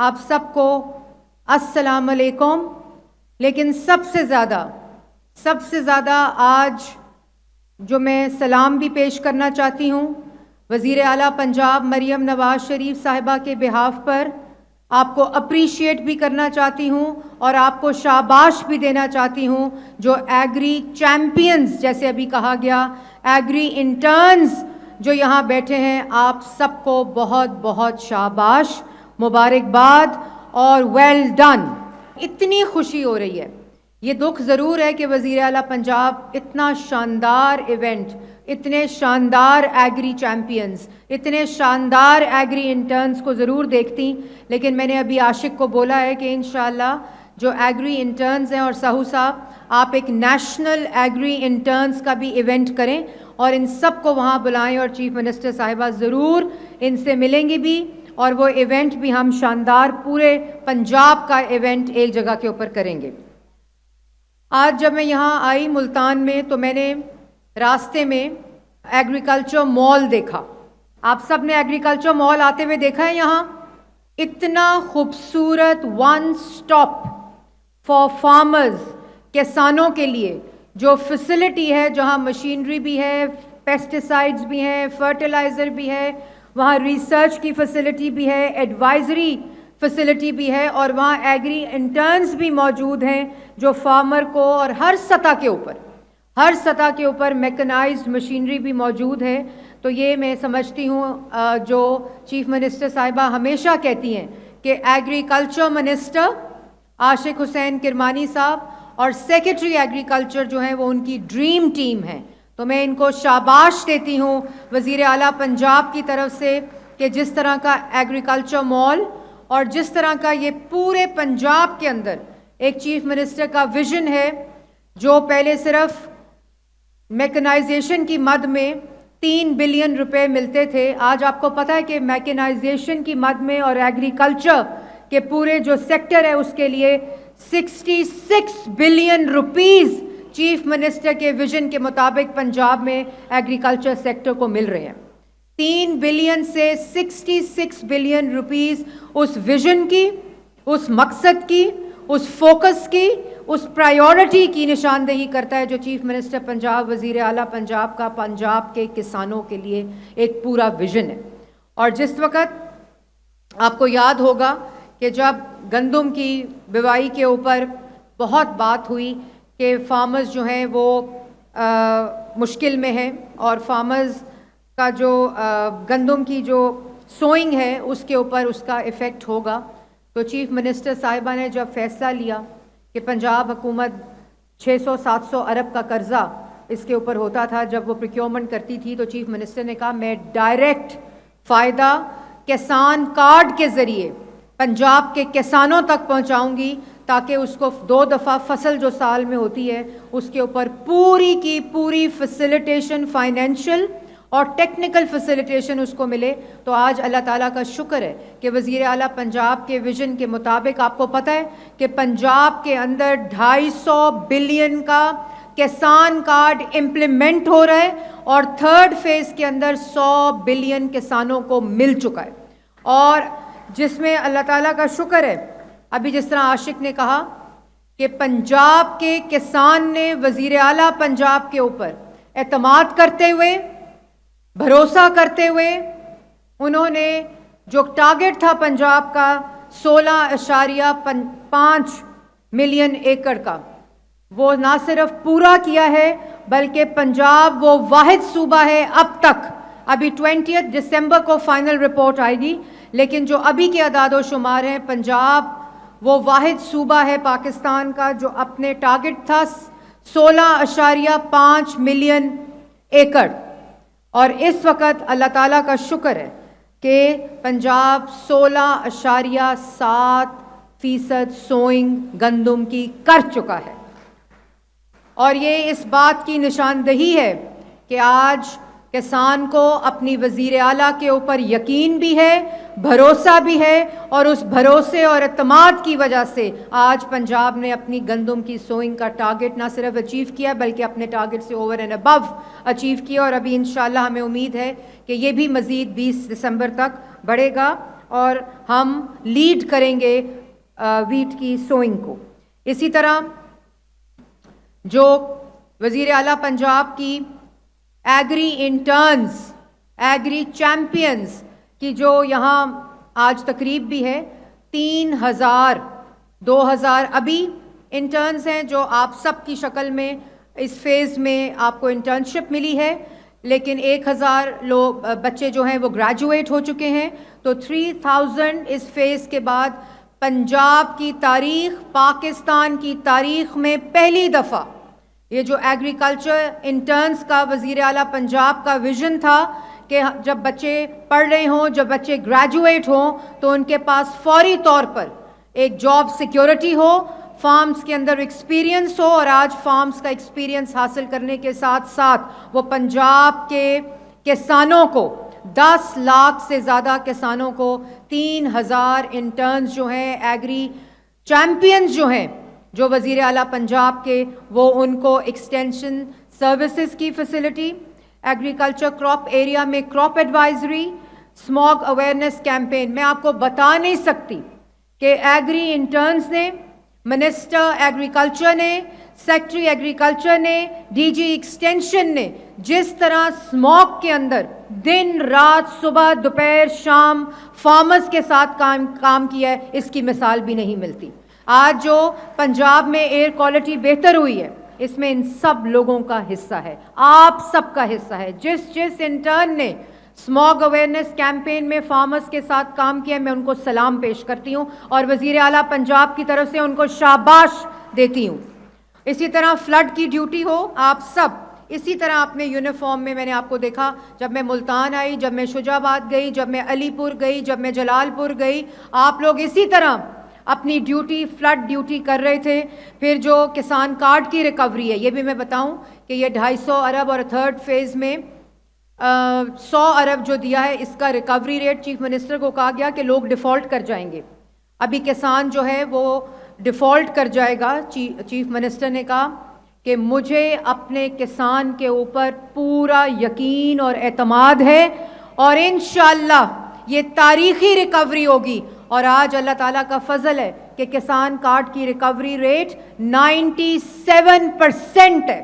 آپ سب کو السلام علیکم. لیکن سب سے زیادہ آج جو میں سلام بھی پیش کرنا چاہتی ہوں وزیر اعلیٰ پنجاب مریم نواز شریف صاحبہ کے بہاف پر آپ کو اپریشیٹ بھی کرنا چاہتی ہوں اور آپ کو شاباش بھی دینا چاہتی ہوں. جو ایگری چیمپئنز جیسے ابھی کہا گیا، ایگری انٹرنز جو یہاں بیٹھے ہیں، آپ سب کو بہت بہت شاباش، مبارکباد اور ویل ڈن. اتنی خوشی ہو رہی ہے. یہ دکھ ضرور ہے کہ وزیر اعلیٰ پنجاب اتنا شاندار ایونٹ، اتنے شاندار ایگری چیمپئنز، اتنے شاندار ایگری انٹرنز کو ضرور دیکھتی، لیکن میں نے ابھی عاشق کو بولا ہے کہ انشاءاللہ جو ایگری انٹرنز ہیں، اور ساہو صاحب آپ ایک نیشنل ایگری انٹرنز کا بھی ایونٹ کریں اور ان سب کو وہاں بلائیں، اور چیف منسٹر صاحبہ ضرور ان سے ملیں گی بھی، اور وہ ایونٹ بھی ہم شاندار پورے پنجاب کا ایونٹ ایک جگہ کے اوپر کریں گے. آج جب میں یہاں آئی ملتان میں تو میں نے راستے میں ایگریکلچر مال دیکھا. آپ سب نے ایگریکلچر مال آتے ہوئے دیکھا ہے یہاں؟ اتنا خوبصورت ون سٹاپ فار فارمرز، کسانوں کے لیے جو فیسلٹی ہے، جہاں مشینری بھی ہے، پیسٹیسائڈز بھی ہیں، فرٹیلائزر بھی ہے، وہاں ریسرچ کی فیسلٹی بھی ہے، ایڈوائزری فیسلٹی بھی ہے، اور وہاں ایگری انٹرنز بھی موجود ہیں جو فارمر کو، اور ہر سطح کے اوپر میکنائزڈ مشینری بھی موجود ہے. تو یہ میں سمجھتی ہوں جو چیف منسٹر صاحبہ ہمیشہ کہتی ہیں کہ ایگریکلچر منسٹر عاشق حسین کرمانی صاحب اور سیکرٹری ایگریکلچر جو ہیں وہ ان کی ڈریم ٹیم ہے. تو میں ان کو شاباش دیتی ہوں وزیر اعلیٰ پنجاب کی طرف سے کہ جس طرح کا ایگریکلچر مال اور جس طرح کا یہ پورے پنجاب کے اندر ایک چیف منسٹر کا ویژن ہے. جو پہلے صرف میکنائزیشن کی مد میں 3 بلین روپے ملتے تھے، آج آپ کو پتہ ہے کہ میکنائزیشن کی مد میں اور ایگریکلچر کے پورے جو سیکٹر ہے اس کے لیے 66 بلین روپیز چیف منسٹر کے ویژن کے مطابق پنجاب میں ایگریکلچر سیکٹر کو مل رہے ہیں. 3 بلین سے 66 بلین روپیز اس ویژن کی، اس مقصد کی، اس فوکس کی، اس پرائیورٹی کی نشاندہی کرتا ہے جو چیف منسٹر پنجاب وزیر اعلیٰ پنجاب کا پنجاب کے کسانوں کے لیے ایک پورا ویژن ہے. اور جس وقت آپ کو یاد ہوگا کہ جب گندم کی بوائی کے اوپر بہت بات ہوئی کہ فارمرز جو ہیں وہ مشکل میں ہیں، اور فارمرز کا جو گندم کی جو سوئنگ ہے اس کے اوپر اس کا ایفیکٹ ہوگا، تو چیف منسٹر صاحبہ نے جب فیصلہ لیا کہ پنجاب حکومت 600-700 ارب کا قرضہ اس کے اوپر ہوتا تھا جب وہ پروکیورمنٹ کرتی تھی، تو چیف منسٹر نے کہا میں ڈائریکٹ فائدہ کسان کارڈ کے ذریعے پنجاب کے کسانوں تک پہنچاؤں گی، تاکہ اس کو 2 دفعہ فصل جو سال میں ہوتی ہے اس کے اوپر پوری کی پوری فیسیلیٹیشن، فائنینشل اور ٹیکنیکل فیسیلیٹیشن اس کو ملے. تو آج اللہ تعالیٰ کا شکر ہے کہ وزیر اعلیٰ پنجاب کے ویژن کے مطابق آپ کو پتہ ہے کہ پنجاب کے اندر 250 بلین کا کسان کارڈ امپلیمنٹ ہو رہا ہے، اور 3rd فیز کے اندر 100 بلین کسانوں کو مل چکا ہے. اور جس میں اللہ تعالیٰ کا شکر ہے، ابھی جس طرح عاشق نے کہا کہ پنجاب کے کسان نے وزیر اعلیٰ پنجاب کے اوپر اعتماد کرتے ہوئے، بھروسہ کرتے ہوئے، انہوں نے جو ٹارگٹ تھا پنجاب کا 16.5 ملین ایکڑ کا، وہ نہ صرف پورا کیا ہے بلکہ پنجاب وہ واحد صوبہ ہے اب تک، ابھی 20 دسمبر کو فائنل رپورٹ آئے گی، لیکن جو ابھی کے اعداد و شمار ہیں، پنجاب وہ واحد صوبہ ہے پاکستان کا جو اپنے ٹارگٹ تھا 16.5 ملین ایکڑ. اور اس وقت اللہ تعالیٰ کا شکر ہے کہ پنجاب 16.7% سوئنگ گندم کی کر چکا ہے. اور یہ اس بات کی نشاندہی ہے کہ آج کسان کو اپنی وزیر اعلیٰ کے اوپر یقین بھی ہے، بھروسہ بھی ہے، اور اس بھروسے اور اعتماد کی وجہ سے آج پنجاب نے اپنی گندم کی سوئنگ کا ٹارگٹ نہ صرف اچیو کیا بلکہ اپنے ٹارگٹ سے اوور اینڈ ابو اچیو کیا. اور ابھی انشاءاللہ ہمیں امید ہے کہ یہ بھی مزید 20 دسمبر تک بڑھے گا. اور ہم لیڈ کریں گے ویٹ کی سوئنگ کو. اسی طرح جو وزیر اعلیٰ پنجاب کی ایگری انٹرنز، ایگری چیمپئنز کی جو یہاں آج تقریب بھی ہے، 2,000 ابھی انٹرنز ہیں جو آپ سب کی شکل میں اس فیز میں آپ کو انٹرنشپ ملی ہے، لیکن 1,000 لوگ بچے جو ہیں وہ گریجویٹ ہو چکے ہیں. تو 3,000 اس فیز کے بعد پنجاب کی تاریخ، پاکستان کی تاریخ میں پہلی دفعہ یہ جو ایگریکلچر انٹرنز کا وزیر اعلیٰ پنجاب کا ویژن تھا کہ جب بچے پڑھ رہے ہوں، جب بچے گریجویٹ ہوں تو ان کے پاس فوری طور پر ایک جاب سیکیورٹی ہو، فارمز کے اندر ایکسپیرینس ہو. اور آج فارمز کا ایکسپیرینس حاصل کرنے کے ساتھ ساتھ وہ پنجاب کے کسانوں کو 10 لاکھ سے زیادہ کسانوں کو 3,000 انٹرنز جو ہیں، ایگری چیمپئنز جو ہیں، جو وزیر اعلیٰ پنجاب کے، وہ ان کو ایکسٹینشن سروسز کی فیسلٹی، ایگریکلچر کراپ ایریا میں crop advisory, smog awareness campaign. میں آپ کو بتا نہیں سکتی کہ ایگری انٹرنز نے، منسٹر ایگریکلچر نے، سیکٹری ایگریکلچر نے، ڈی جی ایکسٹینشن نے جس طرح اسموگ کے اندر دن رات، صبح دوپہر شام فارمرز کے ساتھ کام کیا ہے، اس کی مثال بھی نہیں ملتی. آج جو پنجاب میں ایئر کوالٹی بہتر ہوئی ہے، اس میں ان سب لوگوں کا حصہ ہے، آپ سب کا حصہ ہے. جس انٹرن نے اسموگ اویئرنیس کیمپین میں فارمرز کے ساتھ کام کیا، میں ان کو سلام پیش کرتی ہوں اور وزیر اعلیٰ پنجاب کی طرف سے ان کو شاباش دیتی ہوں. اسی طرح فلڈ کی ڈیوٹی ہو، آپ سب اسی طرح اپنے یونیفارم میں نے آپ کو دیکھا جب میں ملتان آئی، جب میں شجاع آباد گئی، جب میں علی پور گئی، جب میں جلال پور گئی، آپ لوگ اسی طرح اپنی ڈیوٹی، فلڈ ڈیوٹی کر رہے تھے. پھر جو کسان کارڈ کی ریکوری ہے، یہ بھی میں بتاؤں کہ یہ 250 ارب اور تھرڈ فیز میں 100 ارب جو دیا ہے، اس کا ریکوری ریٹ چیف منسٹر کو کہا گیا کہ لوگ ڈیفالٹ کر جائیں گے. ابھی کسان جو ہے وہ ڈیفالٹ کر جائے گا. چیف منسٹر نے کہا کہ مجھے اپنے کسان کے اوپر پورا یقین اور اعتماد ہے اور انشاءاللہ یہ تاریخی ریکوری ہوگی. اور آج اللہ تعالیٰ کا فضل ہے کہ کسان کارڈ کی ریکوری ریٹ 97% ہے.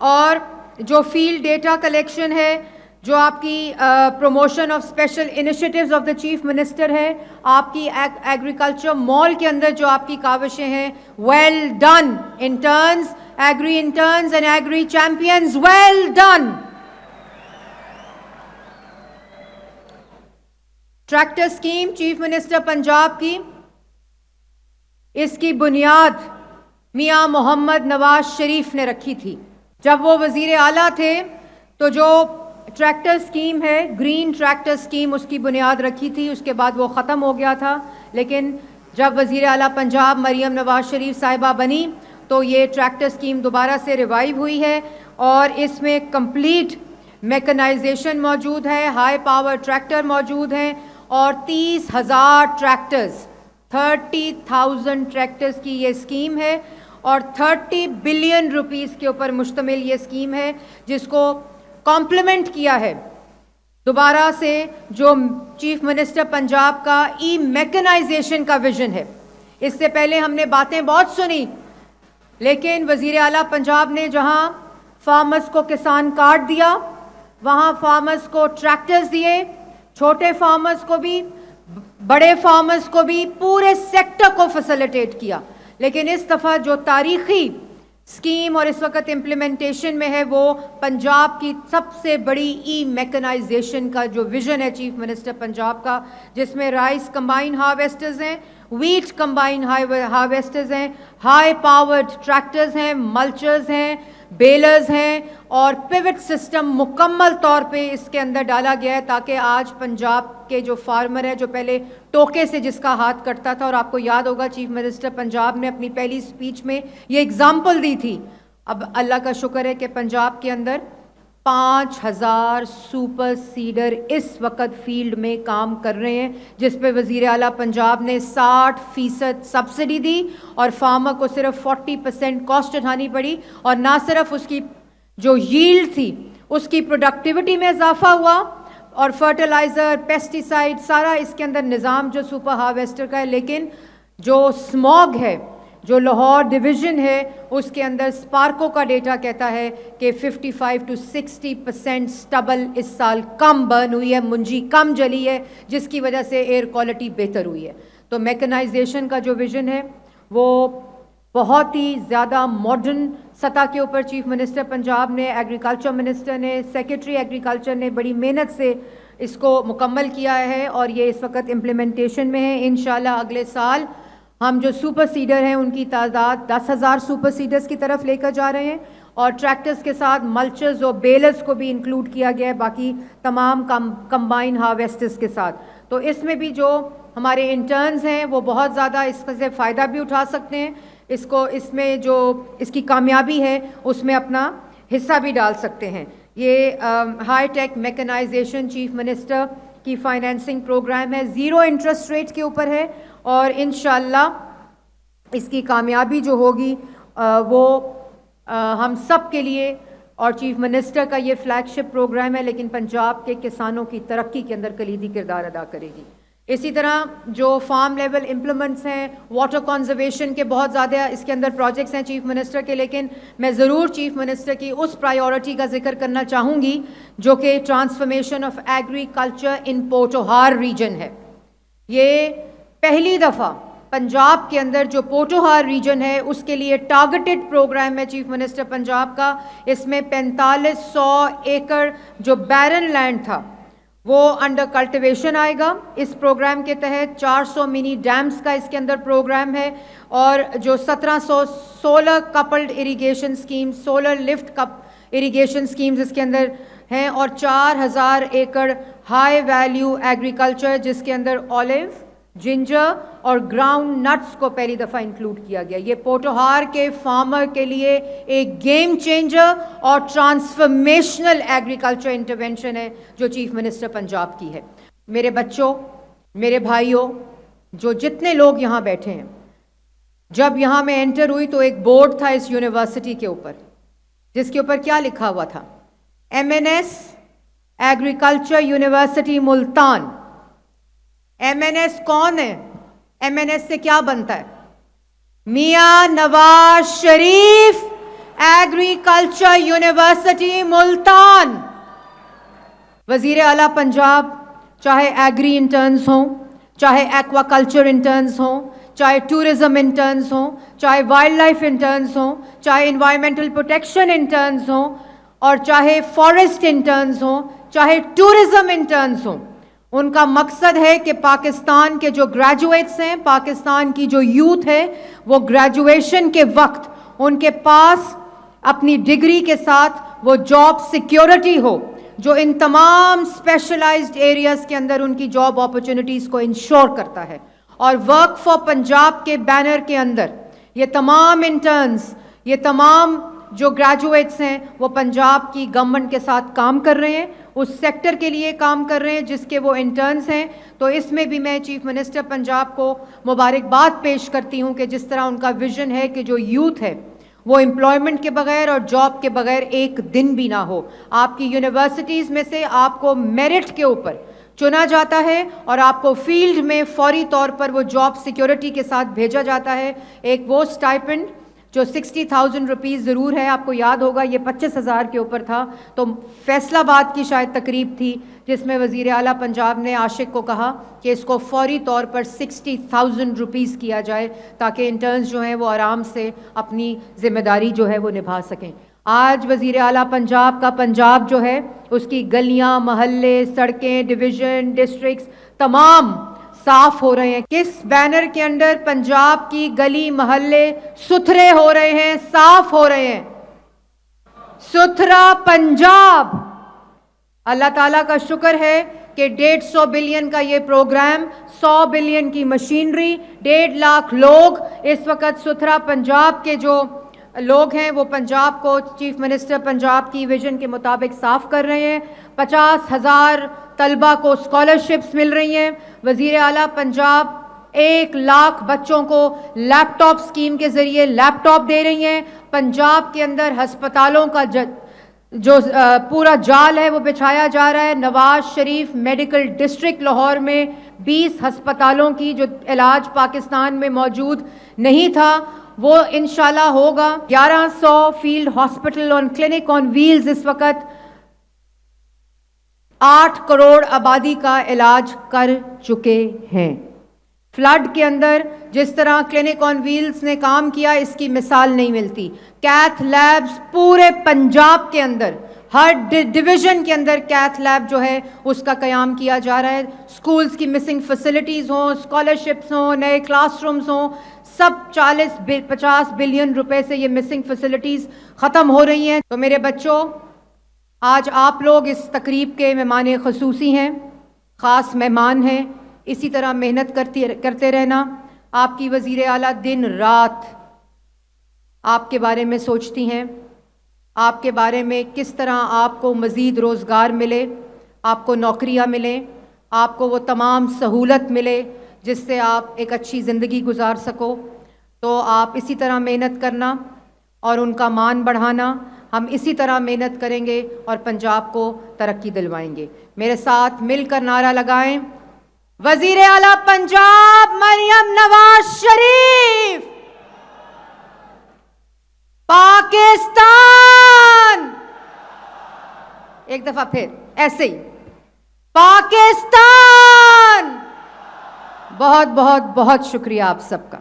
اور جو فیلڈ ڈیٹا کلیکشن ہے، جو آپ کی promotion of special initiatives of the chief minister ہے، آپ کی ایگریکلچر مال کے اندر جو آپ کی کاوشیں ہیں، well done interns, agri interns and agri champions, well done. Tractor scheme chief minister Punjab کی، اس کی بنیاد میاں محمد نواز شریف نے رکھی تھی. جب وہ وزیر اعلیٰ تھے تو جو ٹریکٹر اسکیم ہے، گرین ٹریکٹر اسکیم، اس کی بنیاد رکھی تھی. اس کے بعد وہ ختم ہو گیا تھا، لیکن جب وزیر اعلیٰ پنجاب مریم نواز شریف صاحبہ بنی تو یہ ٹریکٹر اسکیم دوبارہ سے ریوائیو ہوئی ہے اور اس میں کمپلیٹ میکنائزیشن موجود ہے، ہائی پاور ٹریکٹر موجود ہیں اور 30,000 ٹریکٹرز، 30,000 ٹریکٹرز کی یہ اسکیم ہے اور 30 بلین روپیز کے اوپر مشتمل یہ اسکیم ہے، جس کو کمپلیمنٹ کیا ہے دوبارہ سے جو چیف منسٹر پنجاب کا ای میکنائزیشن کا ویژن ہے. اس سے پہلے ہم نے باتیں بہت سنی، لیکن وزیر اعلیٰ پنجاب نے جہاں فارمرز کو کسان کارڈ دیا، وہاں فارمرز کو ٹریکٹرز دیے، چھوٹے فارمرز کو بھی، بڑے فارمرز کو بھی، پورے سیکٹر کو فیسیلیٹیٹ کیا. لیکن اس دفعہ جو تاریخی اسکیم اور اس وقت امپلیمنٹیشن میں ہے، وہ پنجاب کی سب سے بڑی ای میکنائزیشن کا جو ویژن ہے چیف منسٹر پنجاب کا، جس میں رائس کمبائن ہارویسٹرز ہیں، ویٹ کمبائن ہارویسٹرز ہیں، ہائی پاورڈ ٹریکٹرز ہیں، ملچرز ہیں، بیلرز ہیں اور پیوٹ سسٹم مکمل طور پہ اس کے اندر ڈالا گیا ہے تاکہ آج پنجاب کے جو فارمر ہے، جو پہلے ٹوکے سے جس کا ہاتھ کٹتا تھا، اور آپ کو یاد ہوگا چیف منسٹر پنجاب نے اپنی پہلی سپیچ میں یہ اگزامپل دی تھی. اب اللہ کا شکر ہے کہ پنجاب کے اندر 5,000 سپر سیڈر اس وقت فیلڈ میں کام کر رہے ہیں، جس پہ وزیر اعلیٰ پنجاب نے 60% سبسڈی دی اور فارمر کو صرف 40% کاسٹ اٹھانی پڑی. اور نہ صرف اس کی جو ییلڈ تھی اس کی پروڈکٹیوٹی میں اضافہ ہوا، اور فرٹیلائزر، پیسٹیسائڈ، سارا اس کے اندر نظام جو سپر ہارویسٹر کا ہے. لیکن جو اسموگ ہے، جو لاہور ڈویژن ہے، اس کے اندر اسپارکو کا ڈیٹا کہتا ہے کہ 55 to 60% سٹبل اس سال کم برن ہوئی ہے، منجی کم جلی ہے، جس کی وجہ سے ایئر کوالٹی بہتر ہوئی ہے. تو میکنائزیشن کا جو ویژن ہے وہ بہت ہی زیادہ ماڈرن سطح کے اوپر چیف منسٹر پنجاب نے، ایگریکلچر منسٹر نے، سیکرٹری ایگریکلچر نے بڑی محنت سے اس کو مکمل کیا ہے، اور یہ اس وقت امپلیمنٹیشن میں ہے. انشاءاللہ اگلے سال ہم جو سپر سیڈر ہیں ان کی تعداد 10,000 سپر سیڈرز کی طرف لے کر جا رہے ہیں، اور ٹریکٹرز کے ساتھ ملچرز اور بیلرز کو بھی انکلوڈ کیا گیا ہے، باقی تمام کمبائن ہارویسٹرز کے ساتھ. تو اس میں بھی جو ہمارے انٹرنز ہیں وہ بہت زیادہ اس سے فائدہ بھی اٹھا سکتے ہیں، اس میں جو اس کی کامیابی ہے اس میں اپنا حصہ بھی ڈال سکتے ہیں. یہ high tech mechanisation chief minister کی فائنینسنگ پروگرام ہے، 0 انٹرسٹ ریٹ کے اوپر ہے، اور انشاءاللہ اس کی کامیابی جو ہوگی وہ ہم سب کے لیے، اور چیف منسٹر کا یہ فلیگ شپ پروگرام ہے، لیکن پنجاب کے کسانوں کی ترقی کے اندر کلیدی کردار ادا کرے گی. اسی طرح جو فارم لیول امپلیمنٹس ہیں، واٹر کنزرویشن کے بہت زیادہ اس کے اندر پروجیکٹس ہیں چیف منسٹر کے، لیکن میں ضرور چیف منسٹر کی اس پرائیورٹی کا ذکر کرنا چاہوں گی جو کہ transformation of agriculture in Potohar region ہے. یہ پہلی دفعہ پنجاب کے اندر جو پوٹوہار ریجن ہے اس کے لیے ٹارگٹڈ پروگرام ہے چیف منسٹر پنجاب کا. اس میں 4500 ایکڑ جو بیرن لینڈ تھا وہ انڈر کلٹیویشن آئے گا. اس پروگرام کے تحت 400 منی ڈیمز کا اس کے اندر پروگرام ہے، اور جو 1700 solar coupled irrigation scheme, solar lift کپ اریگیشن سکیمز اس کے اندر ہیں، اور 4000 ایکڑ ہائی ویلیو ایگریکلچر جس کے اندر اولیو، جنجر اور گراؤنڈ نٹس کو پہلی دفعہ انکلوڈ کیا گیا. یہ پوٹوہار کے فارمر کے لیے ایک گیم چینجر اور ٹرانسفارمیشنل ایگریکلچر انٹرونشن ہے جو چیف منسٹر پنجاب کی ہے. میرے بچوں، میرے بھائیوں، جو جتنے لوگ یہاں بیٹھے ہیں، جب یہاں میں انٹر ہوئی تو ایک بورڈ تھا اس یونیورسٹی کے اوپر، جس کے اوپر کیا لکھا ہوا تھا؟ MNS agriculture university Multan. MNS کون ہے؟ MNS سے کیا بنتا ہے؟ Mian Nawaz Sharif agriculture university Multan. وزیر اعلیٰ پنجاب چاہے ایگری انٹرنز ہوں، چاہے ایکوا کلچر انٹرنز ہوں، چاہے ٹورزم انٹرنز ہوں، چاہے وائلڈ لائف انٹرنز ہوں، چاہے انوائرمنٹل پروٹیکشن انٹرنز ہوں، اور چاہے فارسٹ انٹرنز ہوں، چاہے ٹورزم انٹرنز ہوں، ان کا مقصد ہے کہ پاکستان کے جو گریجویٹس ہیں، پاکستان کی جو یوتھ ہے، وہ گریجویشن کے وقت ان کے پاس اپنی ڈگری کے ساتھ وہ جاب سیکیورٹی ہو جو ان تمام اسپیشلائزڈ ایریاز کے اندر ان کی جاب اپرچونٹیز کو انشور کرتا ہے. اور ورک فار پنجاب کے بینر کے اندر یہ تمام انٹرنز، یہ تمام جو گریجویٹس ہیں وہ پنجاب کی گورنمنٹ کے ساتھ کام کر رہے ہیں، اس سیکٹر کے لیے کام کر رہے ہیں جس کے وہ انٹرنز ہیں. تو اس میں بھی میں چیف منسٹر پنجاب کو مبارکباد پیش کرتی ہوں کہ جس طرح ان کا ویژن ہے کہ جو یوتھ ہے وہ امپلائمنٹ کے بغیر اور جاب کے بغیر ایک دن بھی نہ ہو. آپ کی یونیورسٹیز میں سے آپ کو میرٹ کے اوپر چنا جاتا ہے اور آپ کو فیلڈ میں فوری طور پر وہ جاب سیکیورٹی کے ساتھ بھیجا جاتا ہے. ایک وہ اسٹائپنڈ جو 60,000 روپیز ضرور ہے، آپ کو یاد ہوگا یہ 25,000 کے اوپر تھا. تو فیصل آباد کی شاید تقریب تھی جس میں وزیر اعلیٰ پنجاب نے عاشق کو کہا کہ اس کو فوری طور پر 60,000 روپیز کیا جائے تاکہ انٹرنز جو ہیں وہ آرام سے اپنی ذمہ داری جو ہے وہ نبھا سکیں. آج وزیر اعلیٰ پنجاب کا پنجاب جو ہے اس کی گلیاں، محلے، سڑکیں، ڈویژن، ڈسٹرکٹس تمام صاف ہو رہے ہیں. کس بینر کے اندر پنجاب کی گلی محلے ستھرے ہو رہے ہیں، صاف ہو رہے ہیں؟ ستھرا پنجاب. اللہ تعالیٰ کا شکر ہے کہ 150 بلین کا یہ پروگرام، 100 بلین کی مشینری، 1.5 لاکھ لوگ اس وقت ستھرا پنجاب کے جو لوگ ہیں وہ پنجاب کو چیف منسٹر پنجاب کی ویژن کے مطابق صاف کر رہے ہیں. 50,000 طلبہ کو اسکالرشپس مل رہی ہیں. وزیر اعلیٰ پنجاب 1 لاکھ بچوں کو لیپ ٹاپ اسکیم کے ذریعے لیپ ٹاپ دے رہی ہیں. پنجاب کے اندر ہسپتالوں کا جو پورا جال ہے وہ بچھایا جا رہا ہے. نواز شریف میڈیکل ڈسٹرکٹ لاہور میں 20 ہسپتالوں کی جو علاج پاکستان میں موجود نہیں تھا وہ انشاءاللہ ہوگا. 1100 فیلڈ ہاسپٹل اور کلینک آن ویلز اس وقت 8 کروڑ آبادی کا علاج کر چکے ہیں. فلڈ کے اندر جس طرح کلینک آن ویلز نے کام کیا اس کی مثال نہیں ملتی. کیتھ لیبز پورے پنجاب کے اندر ہر ڈویژن کے اندر کیتھ لیب جو ہے اس کا قیام کیا جا رہا ہے. سکولز کی مسنگ فیسلٹیز ہوں, اسکالرشپس ہوں, نئے کلاس رومز ہوں, سب 40-50 بلین روپے سے یہ مسنگ فیسلٹیز ختم ہو رہی ہیں. تو میرے بچوں, آج آپ لوگ اس تقریب کے مہمان خصوصی ہیں, خاص مہمان ہیں. اسی طرح محنت کرتے رہنا. آپ کی وزیر اعلیٰ دن رات آپ کے بارے میں سوچتی ہیں, آپ کے بارے میں کس طرح آپ کو مزید روزگار ملے, آپ کو نوکریاں ملیں, آپ کو وہ تمام سہولت ملے جس سے آپ ایک اچھی زندگی گزار سکو. تو آپ اسی طرح محنت کرنا اور ان کا مان بڑھانا. ہم اسی طرح محنت کریں گے اور پنجاب کو ترقی دلوائیں گے. میرے ساتھ مل کر نعرہ لگائیں, وزیر اعلیٰ پنجاب مریم نواز شریف پاکستان. ایک دفعہ پھر ایسے ہی, پاکستان. بہت بہت بہت شکریہ آپ سب کا.